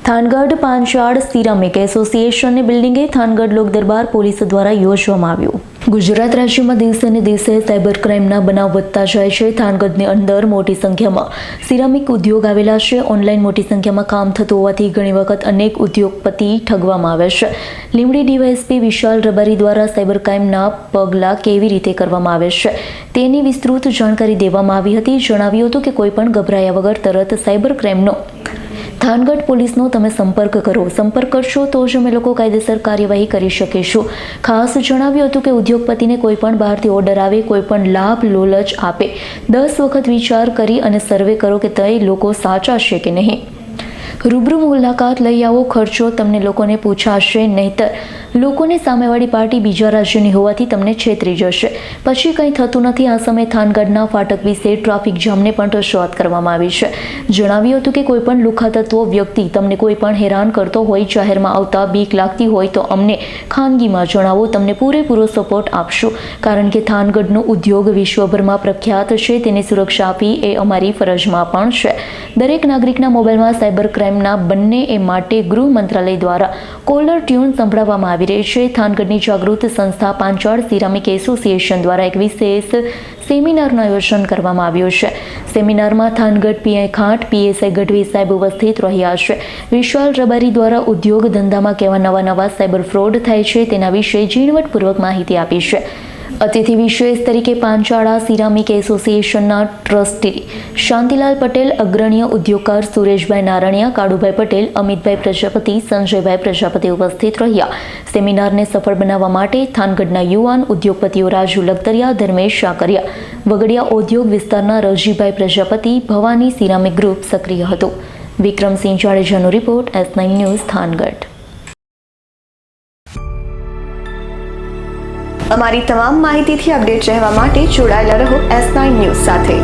Thangadh પાંચાળ ceramic એસોસિએશનની બિલ્ડિંગે Thangadh લોક દરબાર police દ્વારા યોજવામાં આવ્યું। ગુજરાત રાજ્યમાં દિવસે ને દિવસે સાયબર ક્રાઇમના બનાવ વધતા જાય છે। થાનગઢની અંદર મોટી સંખ્યામાં સિરામિક ઉદ્યોગ આવેલા છે। ઓનલાઈન મોટી સંખ્યામાં કામ થતું હોવાથી ઘણી વખત અનેક ઉદ્યોગપતિ ઠગવામાં આવે છે। લીંબડી ડીવાયએસપી વિશાલ રબારી દ્વારા સાયબર ક્રાઇમના પગલાં કેવી રીતે કરવામાં આવે છે તેની વિસ્તૃત જાણકારી દેવામાં આવી હતી। જણાવ્યું હતું કે કોઈ પણ ગભરાયા વગર તરત સાયબર ક્રાઇમનો થાનગઢ પોલીસનો તમે સંપર્ક કરશો તો જ અમે લોકો કાયદેસર કાર્યવાહી કરી શકીશું। ખાસ જણાવ્યું હતું કે ઉદ્યોગપતિને કોઈ પણ બહારથી ઓર્ડર આવે, કોઈ પણ લાભ લોલચ આપે, 10 વખત વિચાર કરી અને સર્વે કરો કે તે લોકો સાચા છે કે નહીં। રૂબરૂ મુલાકાત લઈ આવો, ખર્ચો તમને લોકોને પૂછાશે, નહીતર લોકોને સામેવાળી પાર્ટી બીજા રાજ્યની હોવાથી તમને છેતરી જશે, પછી કંઈ થતું નથી। આ સમયે થાનગઢના ફાટક વિશે ટ્રાફિક જામને પણ રજૂઆત કરવામાં આવી છે। જણાવ્યું હતું કે કોઈ પણ લુખ્ખા તત્વો વ્યક્તિ તમને કોઈ પણ હેરાન કરતો હોય, જાહેરમાં આવતા બીક લાગતી હોય તો અમને ખાનગીમાં જણાવો, તમને પૂરેપૂરો સપોર્ટ આપશું, કારણ કે થાનગઢનો ઉદ્યોગ વિશ્વભરમાં પ્રખ્યાત છે। તેની સુરક્ષા આપવી એ અમારી ફરજમાં પણ છે। દરેક નાગરિકના મોબાઈલમાં સાયબર ક્રાઇમના બંને એ માટે ગૃહ મંત્રાલય દ્વારા કોલર ટ્યુન સંભળાવવામાં આવી રહી છે। થાનગઢની જાગૃત સંસ્થા પાંચાળ સિરામિક એસોસિએશન દ્વારા એક વિશેષ સેમિનારનું આયોજન કરવામાં આવ્યું છે। સેમિનારમાં થાનગઢ પીઆઈ ખાંટ, પીએસઆઈ ગઢવી સાહેબ ઉપસ્થિત રહ્યા છે। વિશાલ રબારી દ્વારા ઉદ્યોગ ધંધામાં કેવા નવા સાયબર ફ્રોડ થાય છે તેના વિશે ઝીણવટપૂર્વક માહિતી આપી છે। અતિથિ વિશેષ તરીકે પાંચાળા સિરામિક એસોસિએશનના ટ્રસ્ટી શાંતિલાલ પટેલ, અગ્રણીય ઉદ્યોગકાર સુરેશભાઈ નારણિયા, કાળુભાઈ પટેલ, અમિતભાઈ પ્રજાપતિ, સંજયભાઈ પ્રજાપતિ ઉપસ્થિત રહ્યા। સેમિનારને સફળ બનાવવા માટે થાનગઢના યુવાન ઉદ્યોગપતિઓ રાજુ લખતરિયા, ધર્મેશ શાકરિયા, વગડિયા ઔદ્યોગ વિસ્તારના રજીભાઈ પ્રજાપતિ, ભવાની સિરામિક ગ્રુપ સક્રિય હતું। વિક્રમસિંહ જાડેજાનો રિપોર્ટ, S9 ન્યૂઝ, થાનગઢ। અમારી તમામ માહિતીથી અપડેટ રહેવા માટે જોડાયેલા રહો S9 ન્યૂઝ સાથે।